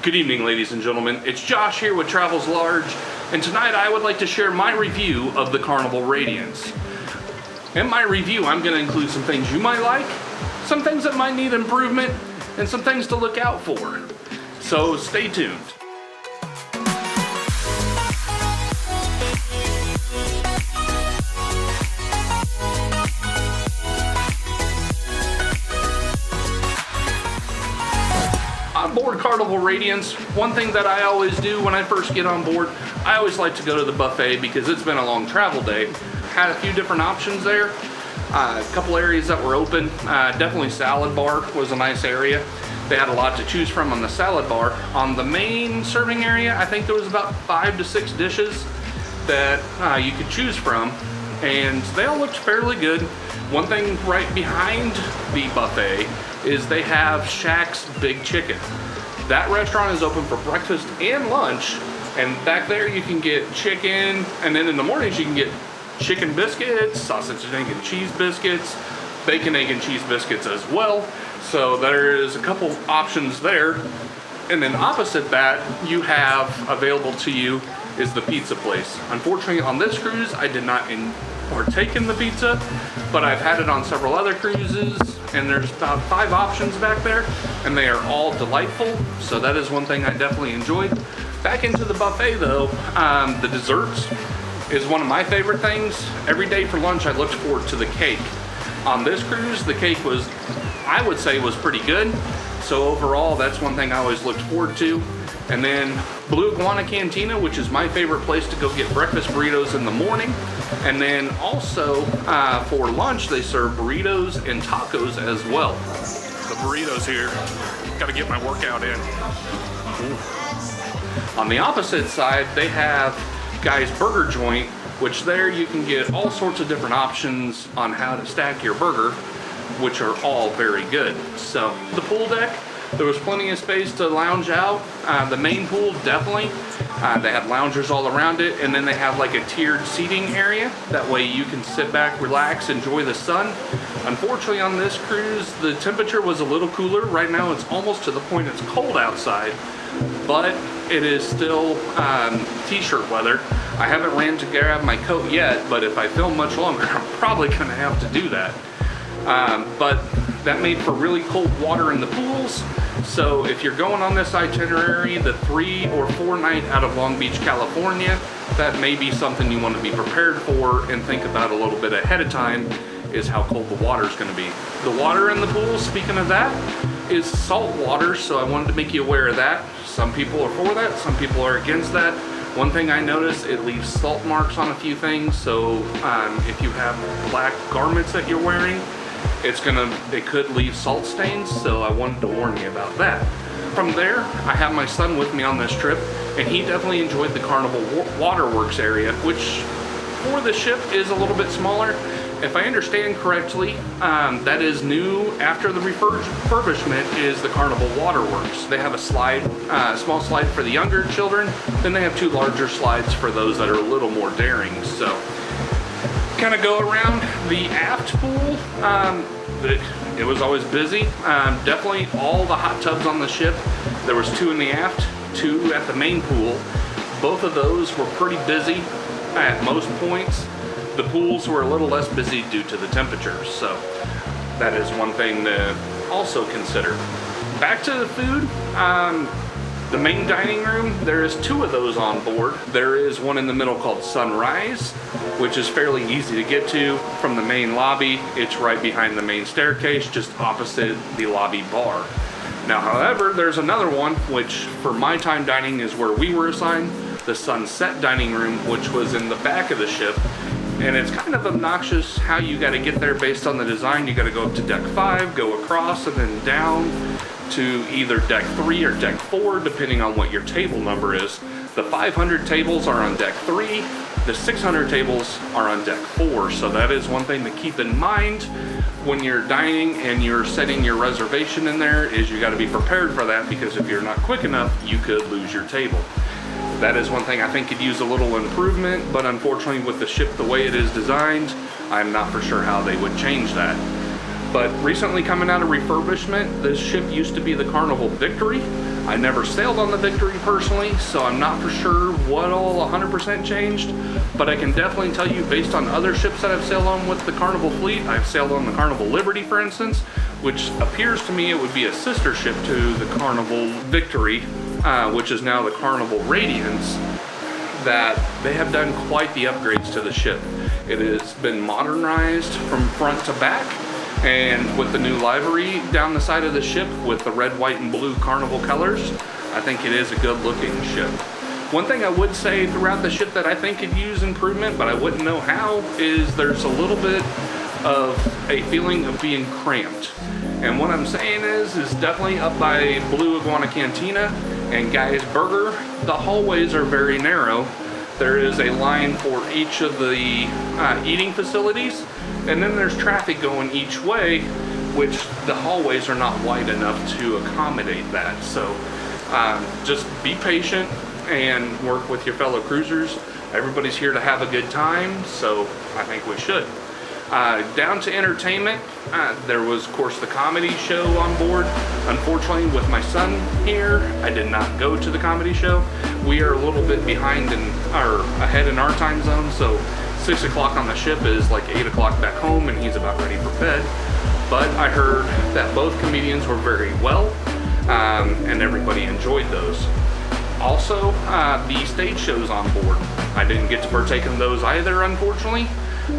Good evening, ladies and gentlemen. It's Josh here with Travels Large, and tonight I would like to share my review of the Carnival Radiance. In my review, I'm going to include some things you might like, some things that might need improvement, and some things to look out for. So stay tuned. Onboard Carnival Radiance, one thing that I always do when I first get on board, I always like to go to the buffet because it's been a long travel day. Had a few different options there, a couple areas that were open. Definitely salad bar was a nice area. They had a lot to choose from on the salad bar. On the main serving area, I think there was about 5 to 6 dishes that you could choose from, and they all looked fairly good. One thing right behind the buffet is they have Shaq's Big Chicken. That restaurant is open for breakfast and lunch, and back there you can get chicken, and then in the mornings you can get chicken biscuits, sausage and egg and cheese biscuits, bacon, egg and cheese biscuits as well. So there is a couple options there. And then opposite that, you have available to you is the pizza place. Unfortunately, on this cruise, I did not partake in the pizza, but I've had it on several other cruises, and there's about 5 options back there, and they are all delightful. So that is one thing I definitely enjoyed. Back into the buffet though, the desserts is one of my favorite things. Every day for lunch, I looked forward to the cake. On this cruise, the cake was, I would say, was pretty good. So overall, that's one thing I always looked forward to. And then Blue Iguana Cantina, which is my favorite place to go get breakfast burritos in the morning. And then also for lunch, they serve burritos and tacos as well. The burritos here, gotta get my workout in. Ooh. On the opposite side, they have Guy's Burger Joint, which there you can get all sorts of different options on how to stack your burger, which are all very good. So the pool deck, there was plenty of space to lounge out. The main pool, definitely. They have loungers all around it, and then they have like a tiered seating area. That way you can sit back, relax, enjoy the sun. Unfortunately, on this cruise, the temperature was a little cooler. Right now, it's almost to the point it's cold outside, but it is still t-shirt weather. I haven't ran to grab my coat yet, but if I film much longer, I'm probably gonna have to do that. But that made for really cold water in the pools. So if you're going on this itinerary, the 3 or 4 night out of Long Beach, California, that may be something you want to be prepared for and think about a little bit ahead of time, is how cold the water is going to be. The water in the pool, speaking of that, is salt water, so I wanted to make you aware of that. Some people are for that, some people are against that. One thing I noticed, it leaves salt marks on a few things, so if you have black garments that you're wearing, it could leave salt stains, so I wanted to warn you about that. From there, I have my son with me on this trip, and he definitely enjoyed the Carnival Waterworks area, which for the ship is a little bit smaller. If I understand correctly, that is new after the refurbishment is the Carnival Waterworks. They have a slide, small slide for the younger children, then they have 2 larger slides for those that are a little more daring. So kind of go around the aft pool. It was always busy. Definitely all the hot tubs on the ship. There was 2 in the aft, 2 at the main pool. Both of those were pretty busy at most points. The pools were a little less busy due to the temperatures, so that is one thing to also consider. Back to the food. The main dining room, there is 2 of those on board. There is one in the middle called Sunrise, which is fairly easy to get to from the main lobby. It's right behind the main staircase, just opposite the lobby bar. Now, however, there's another one, which for my time dining is where we were assigned, the Sunset dining room, which was in the back of the ship. And it's kind of obnoxious how you got to get there based on the design. You got to go up to deck 5, go across, and then down to either deck 3 or deck 4, depending on what your table number is. The 500 tables are on deck 3, the 600 tables are on deck 4. So that is one thing to keep in mind when you're dining and you're setting your reservation in there, is you got to be prepared for that, because if you're not quick enough, you could lose your table. That is one thing I think could use a little improvement, but unfortunately with the ship the way it is designed, I'm not for sure how they would change that. But recently coming out of refurbishment, this ship used to be the Carnival Victory. I never sailed on the Victory personally, so I'm not for sure what all 100% changed, but I can definitely tell you based on other ships that I've sailed on with the Carnival fleet. I've sailed on the Carnival Liberty, for instance, which appears to me it would be a sister ship to the Carnival Victory, which is now the Carnival Radiance, that they have done quite the upgrades to the ship. It has been modernized from front to back, and with the new livery down the side of the ship with the red, white, and blue Carnival colors, I think it is a good looking ship. One thing I would say throughout the ship that I think could use improvement, but I wouldn't know how, is there's a little bit of a feeling of being cramped. And what I'm saying is definitely up by Blue Iguana Cantina and Guy's Burger, the hallways are very narrow. There is a line for each of the eating facilities, and then there's traffic going each way, which the hallways are not wide enough to accommodate that. So just be patient and work with your fellow cruisers. Everybody's here to have a good time, so I think we should. Down to entertainment, there was of course the comedy show on board. Unfortunately, with my son here, I did not go to the comedy show. We are a little bit behind or ahead in our time zone, so 6 o'clock on the ship is like 8 o'clock back home, and he's about ready for bed. But I heard that both comedians were very well, and everybody enjoyed those. Also, the stage shows on board. I didn't get to partake in those either, unfortunately.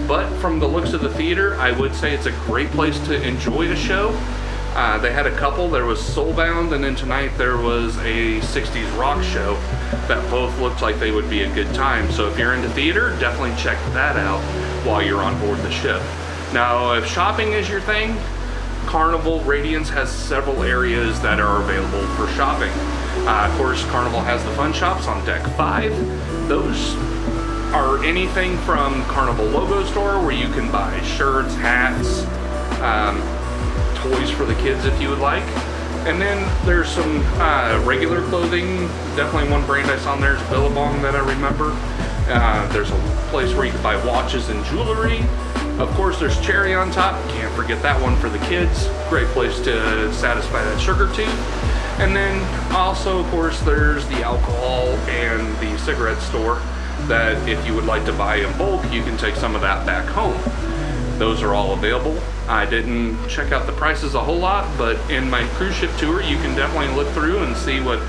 But from the looks of the theater, I would say it's a great place to enjoy a show. They had a couple. There was Soulbound, and then tonight there was a 60s rock show that both looked like they would be a good time. So if you're into theater, definitely check that out while you're on board the ship. Now, if shopping is your thing, Carnival Radiance has several areas that are available for shopping. Of course, Carnival has the fun shops on deck 5. Those are anything from Carnival Logo Store, where you can buy shirts, hats, toys for the kids if you would like. And then there's some regular clothing. Definitely one brand I saw on there is Billabong that I remember. There's a place where you can buy watches and jewelry. Of course, there's Cherry on Top. Can't forget that one for the kids. Great place to satisfy that sugar tooth. And then also, of course, there's the alcohol and the cigarette store that if you would like to buy in bulk, you can take some of that back home. Those are all available. I didn't check out the prices a whole lot, but in my cruise ship tour, you can definitely look through and see what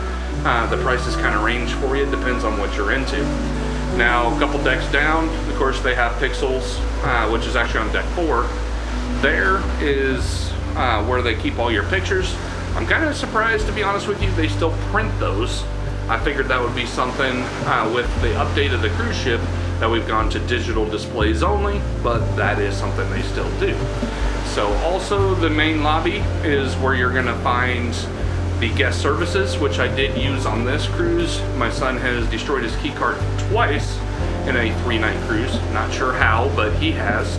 the prices kind of range for you. It depends on what you're into. Now, a couple decks down, of course, they have Pixels, which is actually on deck 4. There is where they keep all your pictures. I'm kind of surprised, to be honest with you, they still print those. I figured that would be something with the update of the cruise ship that we've gone to digital displays only, but that is something they still do. So also the main lobby is where you're gonna find the guest services, which I did use on this cruise. My son has destroyed his key card twice in a 3-night cruise. Not sure how, but he has.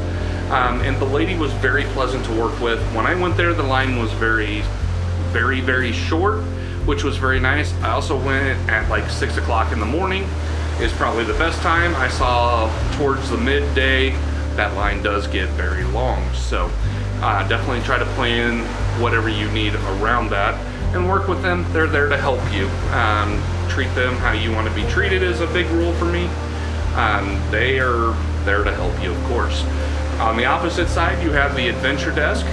And the lady was very pleasant to work with. When I went there, the line was very, very short, which was very nice. I also went at like 6 o'clock in the morning. Is probably the best time. I saw towards the midday, that line does get very long. So definitely try to plan whatever you need around that and work with them. They're there to help you. Treat them how you want to be treated is a big rule for me. They are there to help you, of course. On the opposite side, you have the adventure desk,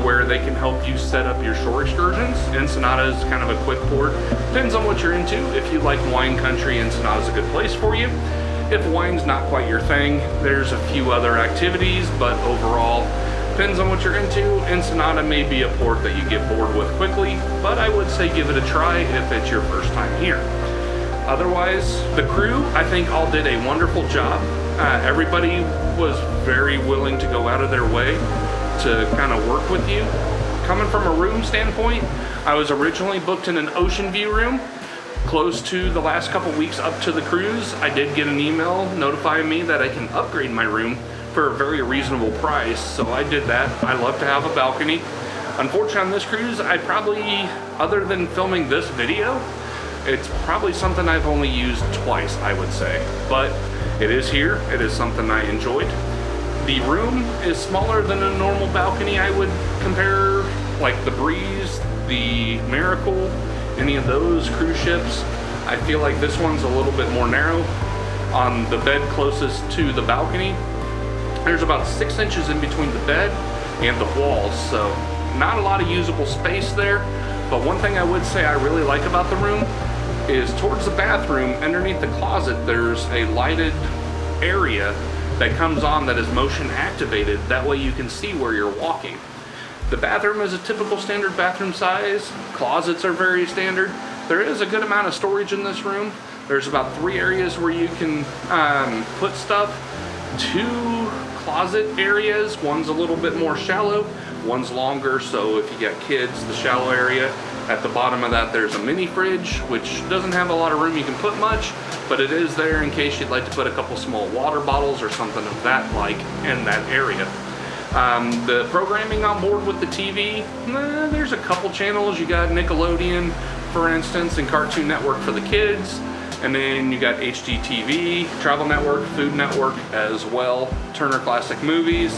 where they can help you set up your shore excursions. Ensenada is kind of a quick port. Depends on what you're into. If you like wine country, Ensenada is a good place for you. If wine's not quite your thing, there's a few other activities, but overall, depends on what you're into. Ensenada may be a port that you get bored with quickly, but I would say give it a try if it's your first time here. Otherwise, the crew, I think, all did a wonderful job. Everybody was very willing to go out of their way to kind of work with you. Coming from a room standpoint, I was originally booked in an ocean view room close to the last couple weeks up to the cruise. I did get an email notifying me that I can upgrade my room for a very reasonable price, so I did that. I love to have a balcony. Unfortunately, on this cruise, I probably, other than filming this video, it's probably something I've only used twice, I would say. But it is here. It is something I enjoyed. The room is smaller than a normal balcony I would compare, like the Breeze, the Miracle, any of those cruise ships, I feel like this one's a little bit more narrow. On the bed closest to the balcony, there's about 6 inches in between the bed and the walls, so not a lot of usable space there. But one thing I would say I really like about the room is towards the bathroom, underneath the closet, there's a lighted area that comes on that is motion activated. That way you can see where you're walking. The bathroom is a typical standard bathroom size. Closets are very standard. There is a good amount of storage in this room. There's about 3 areas where you can put stuff. 2 closet areas. One's a little bit more shallow, one's longer, so if you got kids, the shallow area. At the bottom of that there's a mini fridge, which doesn't have a lot of room you can put much, but it is there in case you'd like to put a couple small water bottles or something of that like in that area. The programming on board with the TV, there's a couple channels. You got Nickelodeon, for instance, and Cartoon Network for the kids. And then you got HGTV, Travel Network, Food Network as well, Turner Classic Movies,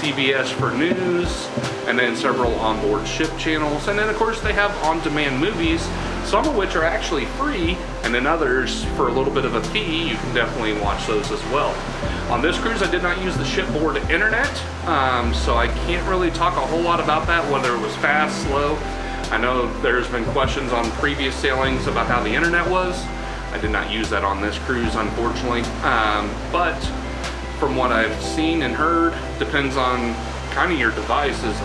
CBS for news, and then several onboard ship channels. And then of course they have on-demand movies, some of which are actually free, and then others for a little bit of a fee. You can definitely watch those as well. On this cruise I did not use the shipboard internet, so I can't really talk a whole lot about that, whether it was fast, slow. I know there's been questions on previous sailings about how the internet was. I did not use that on this cruise, unfortunately, but from what I've seen and heard, depends on kind of your devices,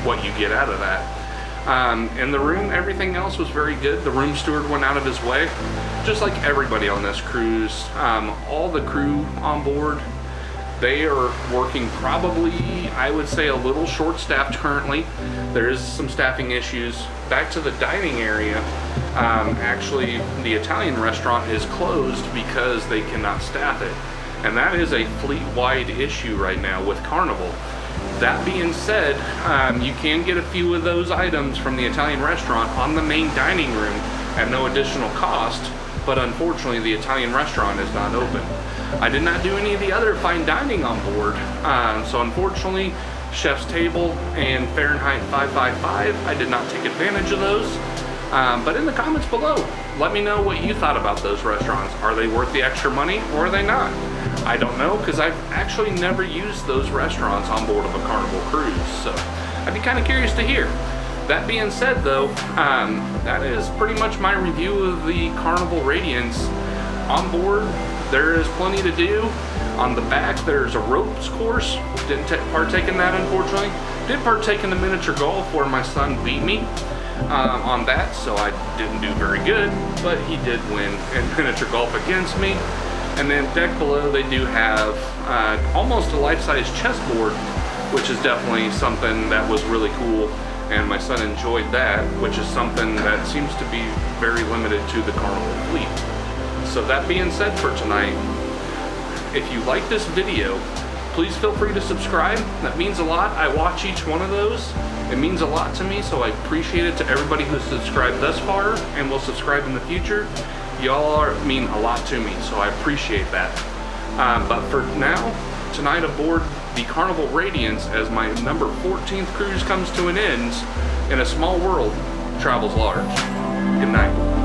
what you get out of that. In the room, everything else was very good. The room steward went out of his way, just like everybody on this cruise. All the crew on board, they are working probably, I would say, a little short-staffed currently. There is some staffing issues. Back to the dining area, actually the Italian restaurant is closed because they cannot staff it. And that is a fleet-wide issue right now with Carnival. That being said, you can get a few of those items from the Italian restaurant on the main dining room at no additional cost, but unfortunately the Italian restaurant is not open. I did not do any of the other fine dining on board, so unfortunately Chef's Table and Fahrenheit 555, I did not take advantage of those. But in the comments below, let me know what you thought about those restaurants. Are they worth the extra money or are they not? I don't know, because I've actually never used those restaurants on board of a Carnival cruise, so I'd be kind of curious to hear. That being said though, that is pretty much my review of the Carnival Radiance. On board, there is plenty to do. On the back, there's a ropes course. Didn't partake in that, unfortunately. Did partake in the miniature golf where my son beat me on that, so I didn't do very good, but he did win in miniature golf against me. And then deck below, they do have almost a life-size chessboard, which is definitely something that was really cool, and my son enjoyed that, which is something that seems to be very limited to the Carnival fleet. So that being said for tonight, if you like this video, please feel free to subscribe. That means a lot. I watch each one of those. It means a lot to me, so I appreciate it to everybody who's subscribed thus far and will subscribe in the future. Y'all mean a lot to me, so I appreciate that. But for now, tonight aboard the Carnival Radiance, as my number 14th cruise comes to an end, in a small world, travels large. Good night.